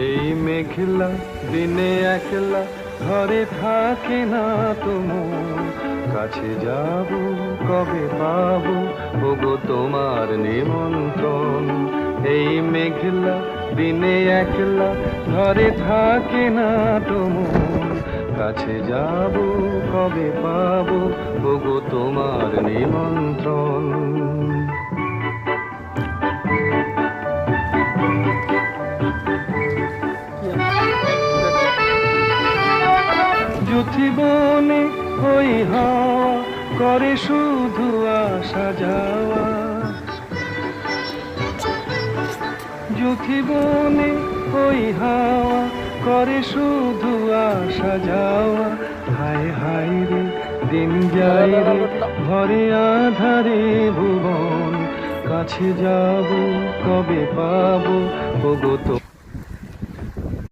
এই মেঘলা দিনে একলা ঘরে থাকে না তোমার, কাছে যাব কবে পাবো ওগো তোমার নিমন্ত্রণ। এই মেঘলা দিনে একলা ঘরে থাকে না তোমার, কাছে যাব কবে পাবো ওগো তোমার নিমন্ত্রণ। জীবনে ওই হাওয়া করে শুধু আসা যাওয়া, জীবনে ওই হাওয়া করে শুধু আসা যাওয়া। হায় হায় রে দিন যায় রে ঘরে আধারে ভুবন, কাছে যাব কবে পাবো ওগো তো